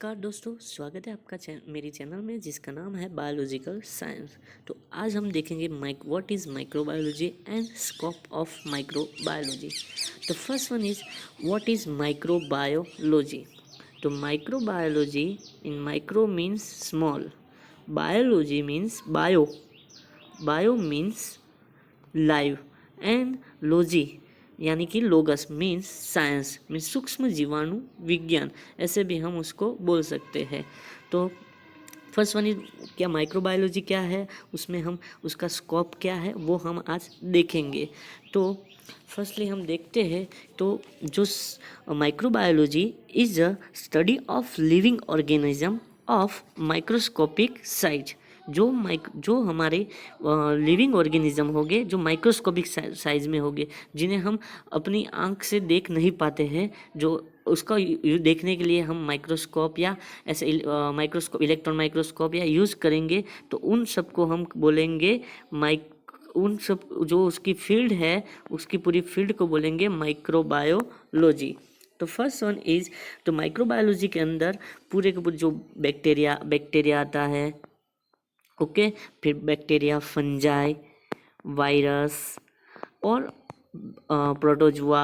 नमस्कार दोस्तों, स्वागत है आपका मेरी चैनल में जिसका नाम है बायोलॉजिकल साइंस। तो आज हम देखेंगे what is microbiology and scope of microbiology. तो first one is what is microbiology. तो microbiology in micro means small, biology means bio means live and logy यानी कि लोगस मीन्स साइंस मीन्स सूक्ष्म जीवाणु विज्ञान, ऐसे भी हम उसको बोल सकते हैं। तो फर्स्ट वन क्या माइक्रोबायोलॉजी क्या है, उसमें हम उसका स्कोप क्या है वो हम आज देखेंगे। तो फर्स्टली हम देखते हैं तो जो microbiology is a study of living organism of microscopic size. जो हमारे लिविंग ऑर्गेनिज्म होंगे जो माइक्रोस्कोपिक साइज में होंगे, जिन्हें हम अपनी आंख से देख नहीं पाते हैं, जो उसका देखने के लिए हम माइक्रोस्कोप या ऐसे इलेक्ट्रॉन माइक्रोस्कोप या यूज़ करेंगे, तो उन सब को हम बोलेंगे उन सब जो उसकी फील्ड है उसकी पूरी फील्ड को बोलेंगे माइक्रोबायोलॉजी। तो फर्स्ट वन इज तो माइक्रोबायोलॉजी के अंदर पूरे के पूरे जो बैक्टीरिया आता है, ओके, फिर बैक्टीरिया, फंजाई, वायरस और प्रोटोजुआ,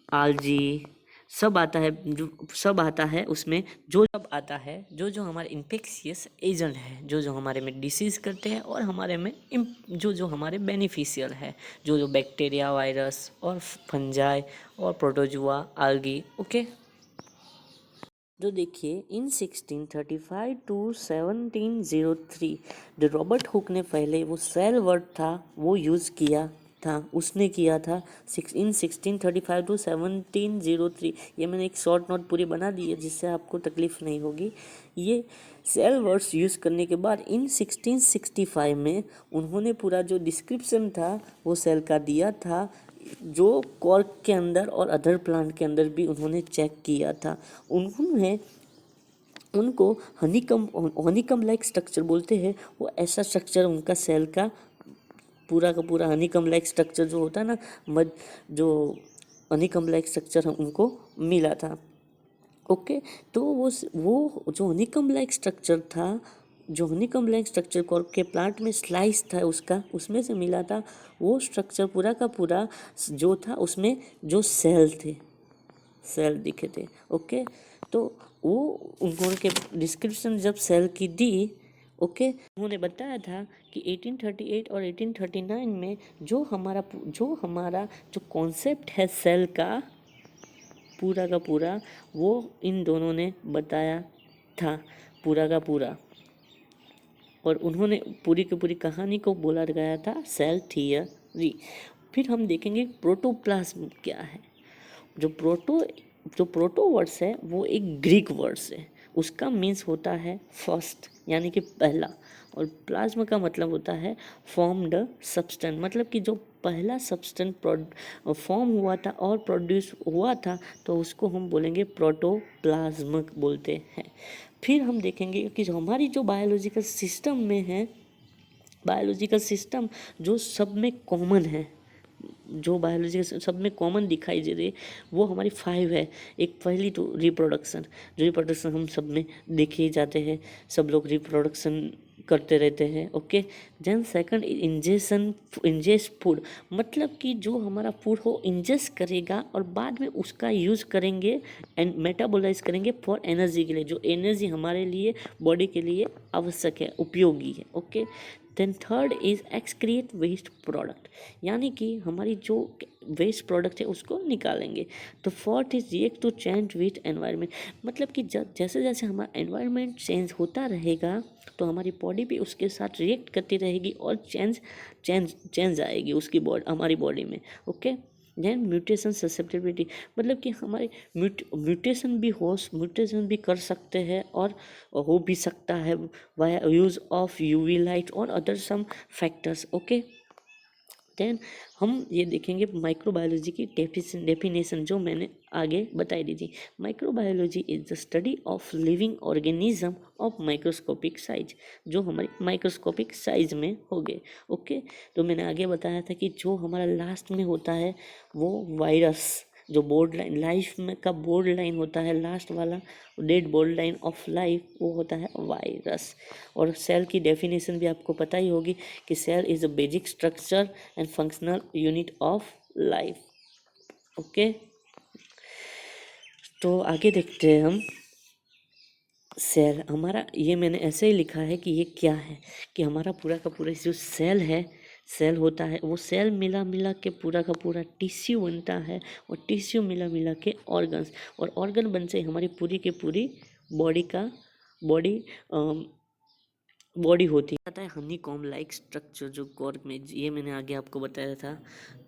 आल्जी सब आता है। जो सब आता है उसमें जो सब आता है जो हमारे इन्फेक्शियस एजेंट है, जो हमारे में डिसीज़ करते हैं और हमारे में जो हमारे बेनिफिशियल है, जो बैक्टीरिया, वायरस और फंजाई और प्रोटोजुआ, आल्गी, ओके। जो देखिए इन 1635 टू 1703 जो रॉबर्ट हुक ने पहले वो सेल वर्ड था वो यूज़ किया था, उसने किया था इन 1635 टू 1703। ये मैंने एक शॉर्ट नोट पूरी बना दी है जिससे आपको तकलीफ नहीं होगी। ये सेल वर्ड्स यूज़ करने के बाद इन 1665 में उन्होंने पूरा जो डिस्क्रिप्शन था वो सेल का दिया था, जो कॉर्क के अंदर और अदर प्लांट के अंदर भी उन्होंने चेक किया था। उन्होंने उनको हनीकम लाइक स्ट्रक्चर बोलते हैं, वो ऐसा स्ट्रक्चर उनका सेल का पूरा हनीकम लाइक स्ट्रक्चर जो होता है ना, जो हनीकम लाइक स्ट्रक्चर उनको मिला था, ओके। तो वो जो हनीकम लाइक स्ट्रक्चर था, जो हनीकम लाइक स्ट्रक्चर कॉर्क के प्लांट में स्लाइस था उसका, उसमें से मिला था। वो स्ट्रक्चर पूरा का पूरा जो था उसमें जो सेल दिखे थे, ओके। तो वो उन्होंने डिस्क्रिप्शन जब सेल की दी, ओके, उन्होंने बताया था कि 1838 और 1839 में जो हमारा जो कॉन्सेप्ट है सेल का पूरा वो इन दोनों ने बताया था पूरा का पूरा, और उन्होंने पूरी की पूरी कहानी को बोला गया था सेल थियरी। फिर हम देखेंगे प्रोटोप्लाज्म क्या है। जो प्रोटो वर्ड्स है वो एक ग्रीक वर्ड्स है, उसका मीन्स होता है फर्स्ट यानी कि पहला, और प्लाज्मा का मतलब होता है फॉर्म्ड सब्सटेंस, मतलब कि जो पहला सब्सटेंस फॉर्म हुआ था और प्रोड्यूस हुआ था, तो उसको हम बोलेंगे प्रोटोप्लाज्म बोलते हैं। फिर हम देखेंगे कि जो हमारी जो बायोलॉजिकल सिस्टम में है, बायोलॉजिकल सिस्टम जो सब में कॉमन है, जो बायोलॉजी सब में कॉमन दिखाई दे रही है, वो हमारी 5 है। एक पहली तो रिप्रोडक्शन हम सब में देखे ही जाते हैं, सब लोग रिप्रोडक्शन करते रहते हैं, okay. Then second ingest food, मतलब कि जो हमारा फूड हो इंजेस्ट करेगा और बाद में उसका यूज़ करेंगे एंड मेटाबोलाइज करेंगे फॉर एनर्जी के लिए, जो एनर्जी हमारे लिए बॉडी के लिए आवश्यक है, उपयोगी है, okay. Then third is excrete waste product, यानी कि हमारी जो वेस्ट प्रोडक्ट है उसको निकालेंगे। तो fourth is react to change with environment, मतलब कि जैसे जैसे हमारा एनवायरनमेंट चेंज होता रहेगा तो हमारी बॉडी भी उसके साथ रिएक्ट करती रहेगी और चेंज आएगी उसकी हमारी बॉडी में, ओके। देन म्यूटेशन ससेप्टिबिलिटी, मतलब कि हमारे म्यूटेशन भी कर सकते हैं और हो भी सकता है via use of UV light और other some factors, okay. Then हम ये देखेंगे माइक्रोबायोलॉजी की डेफिनेशन जो मैंने आगे बताई दी थी। Microbiology is the study of living organism of microscopic size, जो हमारी माइक्रोस्कोपिक साइज में हो गए, ओके। तो मैंने आगे बताया था कि जो हमारा लास्ट में होता है वो जो बोर्ड लाइन लाइफ में का बोर्ड लाइन होता है लास्ट वाला, dead board line of life, वो होता है वायरस। और सेल की डेफिनेशन भी आपको पता ही होगी कि cell is a basic structure and functional unit of life. Okay, तो आगे देखते हैं हम। सेल हमारा, ये मैंने ऐसे ही लिखा है कि ये क्या है, कि हमारा पूरा का पूरा जो सेल है, सेल होता है, वो सेल मिला मिला के पूरा का पूरा टिश्यू बनता है, और टिश्यू मिला मिला के ऑर्गन्स, और ऑर्गन बन से हमारी पूरी की पूरी बॉडी का बॉडी बॉडी होती है। आता है हनी कॉम लाइक स्ट्रक्चर, जो कॉर्क में, ये मैंने आगे आपको बताया था।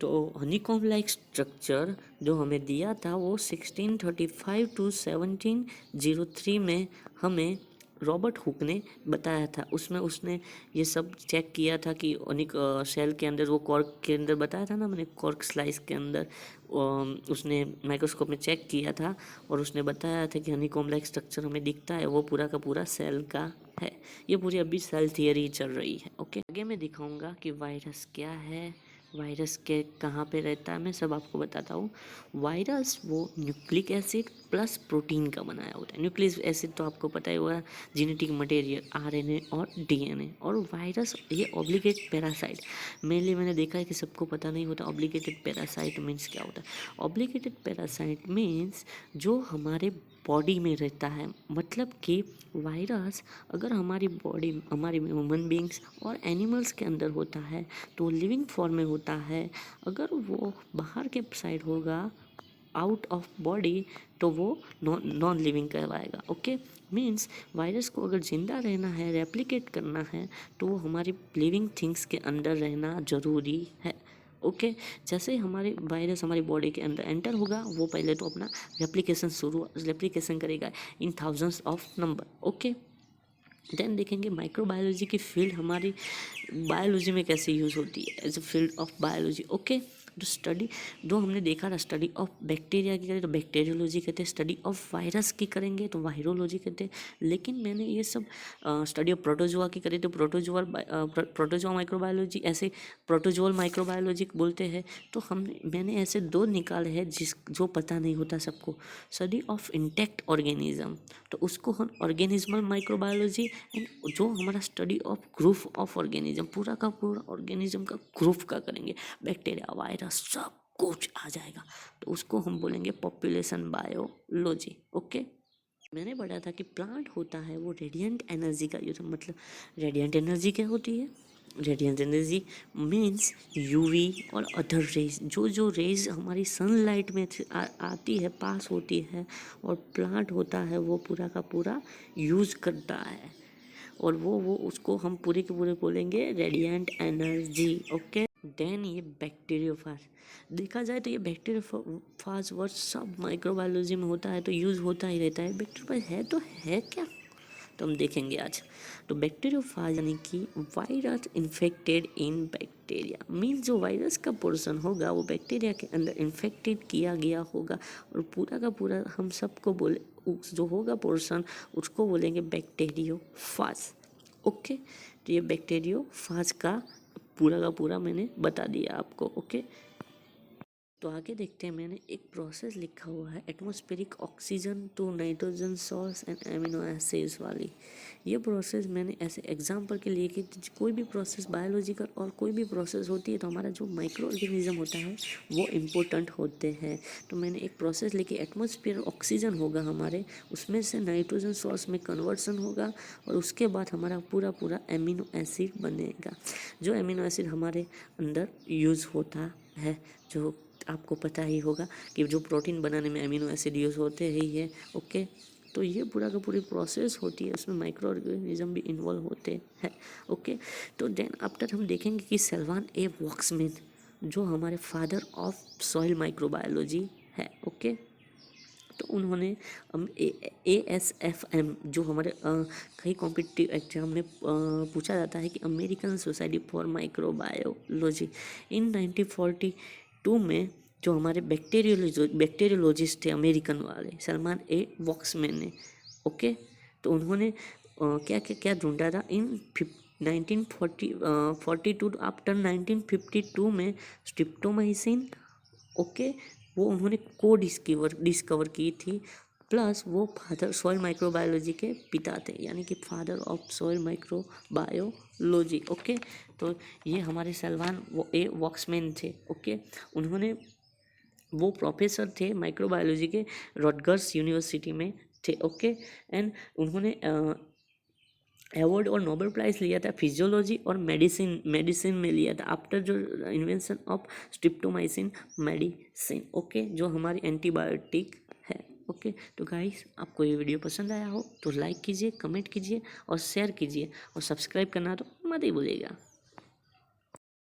तो हनी कॉम लाइक स्ट्रक्चर जो हमें दिया था वो 1635 टू 1703 में हमें रॉबर्ट हुक ने बताया था। उसमें उसने ये सब चेक किया था कि अनिक सेल के अंदर, वो कॉर्क के अंदर बताया था ना मैंने, कॉर्क स्लाइस के अंदर उसने माइक्रोस्कोप में चेक किया था, और उसने बताया था कि हनीकॉम्ब लाइक स्ट्रक्चर हमें दिखता है वो पूरा का पूरा सेल का है। ये पूरी अभी सेल थियरी चल रही है। ओके, आगे मैं दिखाऊंगा कि वायरस क्या है, वायरस के कहाँ पे रहता है, मैं सब आपको बताता हूँ। वायरस वो न्यूक्लिक एसिड प्लस प्रोटीन का बनाया होता है। न्यूक्लिक एसिड तो आपको पता ही होगा, जेनेटिक मटेरियल, आरएनए और डीएनए। और वायरस ये ऑब्लिगेट पैरासाइट, मेनली मैंने देखा है कि सबको पता नहीं होता ऑब्लिगेटेड पैरासाइट मीन्स क्या होता है। ऑब्लिगेटेड पैरासाइट मीन्स जो हमारे बॉडी में रहता है, मतलब कि वायरस अगर हमारी बॉडी, हमारी ह्यूमन बींग्स और एनिमल्स के अंदर होता है तो लिविंग फॉर्म में होता है। अगर वो बाहर के साइड होगा, आउट ऑफ बॉडी, तो वो नॉन लिविंग कहलाएगा। ओके, मीन्स वायरस को अगर जिंदा रहना है, रेप्लिकेट करना है, तो वो हमारी लिविंग थिंग्स के अंदर रहना ज़रूरी है। ओके, जैसे ही हमारे वायरस हमारी बॉडी के अंदर एंटर होगा, वो पहले तो अपना रेप्लिकेशन करेगा in thousands of number. Okay, then देखेंगे माइक्रोबायोलॉजी की फील्ड हमारी बायोलॉजी में कैसे यूज़ होती है as a field of biology. Okay, जो स्टडी, जो हमने देखा था स्टडी ऑफ बैक्टीरिया की करें तो बैक्टीरियोलॉजी कहते हैं, स्टडी ऑफ वायरस की करेंगे तो वायरोलॉजी कहते हैं। लेकिन मैंने ये सब स्टडी ऑफ प्रोटोजोआ की करें तो प्रोटोजोआ माइक्रोबायोलॉजी, ऐसे प्रोटोजोअल माइक्रोबायोलॉजी बोलते हैं। तो मैंने ऐसे दो निकाले हैं जो पता नहीं होता सबको। स्टडी ऑफ इंटैक्ट ऑर्गेनिज्म, तो उसको हम ऑर्गेनिज्मल माइक्रोबायोलॉजी, एंड जो हमारा study of group of organism, पूरा का पूरा ऑर्गेनिज्म का ग्रुप का करेंगे, बैक्टीरिया, वायरस, सब कुछ आ जाएगा, तो उसको हम बोलेंगे पॉपुलेशन बायोलॉजी। ओके, मैंने पढ़ा था कि प्लांट होता है वो रेडिएंट एनर्जी का यूज, मतलब रेडिएंट एनर्जी क्या होती है, रेडिएंट एनर्जी मीन्स यूवी और अदर रेज, जो रेज हमारी सनलाइट में आती है, पास होती है, और प्लांट होता है वो पूरा का पूरा यूज़ करता है, और वो उसको हम पूरे के पूरे बोलेंगे रेडिएंट एनर्जी। ओके, देन ये बैक्टीरियोफाज, देखा जाए तो ये बैक्टीरियोफाज वर्ड सब माइक्रोबायोलॉजी में होता है, तो यूज़ होता ही रहता है। बैक्टीरियोफाज है तो है क्या, तो हम देखेंगे आज। तो बैक्टीरियोफाज यानी कि वायरस इन्फेक्टेड इन बैक्टीरिया, मीन्स जो वायरस का पोर्शन होगा वो बैक्टीरिया के अंदर इन्फेक्टेड किया गया होगा, और पूरा का पूरा हम सबको बोले जो होगा पोर्शन उसको बोलेंगे बैक्टीरियोफाज। ओके, तो ये बैक्टीरियोफाज का पूरा मैंने बता दिया आपको। ओके, तो आगे देखते हैं। मैंने एक प्रोसेस लिखा हुआ है, atmospheric oxygen to nitrogen salts and amino acids वाली। ये प्रोसेस मैंने ऐसे एग्जाम्पल के लिए कि कोई भी प्रोसेस बायोलॉजिकल और कोई भी प्रोसेस होती है तो हमारा जो माइक्रो ऑर्गेनिज्म होता है वो इम्पोर्टेंट होते हैं। तो मैंने एक प्रोसेस लिखी, एटमॉस्फेयर ऑक्सीजन होगा हमारे, उसमें से नाइट्रोजन सॉल्ट्स में कन्वर्सन होगा, और उसके बाद हमारा पूरा एमिनो एसिड बनेगा। जो एमिनो एसिड हमारे अंदर यूज़ होता है, जो आपको पता ही होगा कि जो प्रोटीन बनाने में एमिनो एसिड यूज़ होते ही है। ओके, तो ये पूरा का पूरी प्रोसेस होती है, उसमें माइक्रो ऑर्गेनिज्म भी इन्वॉल्व होते हैं। ओके, तो देन आफ्टर हम देखेंगे कि सेल्वान ए वॉक्समैन, जो हमारे फादर ऑफ सॉइल माइक्रोबायोलॉजी है। ओके, तो उन्होंने ASFM, जो हमारे कई कॉम्पिटिटिव एग्जाम में पूछा जाता है कि अमेरिकन सोसाइटी फॉर माइक्रोबायोलॉजी, इन 1942 में जो हमारे बैक्टीरियोलॉजिस्ट थे अमेरिकन वाले, सलमान ए वॉक्समैन ने। ओके, तो उन्होंने क्या क्या क्या ढूंढा था इन 1942 आफ्टर 1952 में स्ट्रिप्टोमाइसिन, ओके, वो उन्होंने डिस्कवर की थी, प्लस वो फादर सॉइल माइक्रोबायोलॉजी के पिता थे, यानी कि father of soil microbiology. Okay, तो ये हमारे सलमान वॉक्समैन थे। ओके, उन्होंने वो प्रोफेसर थे माइक्रोबायोलॉजी के रॉटगर्स यूनिवर्सिटी में थे। ओके, एंड उन्होंने अवार्ड और नोबेल प्राइज़ लिया था फिजियोलॉजी और मेडिसिन में लिया था आफ्टर जो invention of streptomycin medicine. Okay, जो हमारी एंटीबायोटिक है। ओके, तो गाइस आपको ये वीडियो पसंद आया हो तो लाइक कीजिए, कमेंट कीजिए और शेयर कीजिए, और सब्सक्राइब करना तो मत ही भूलिएगा।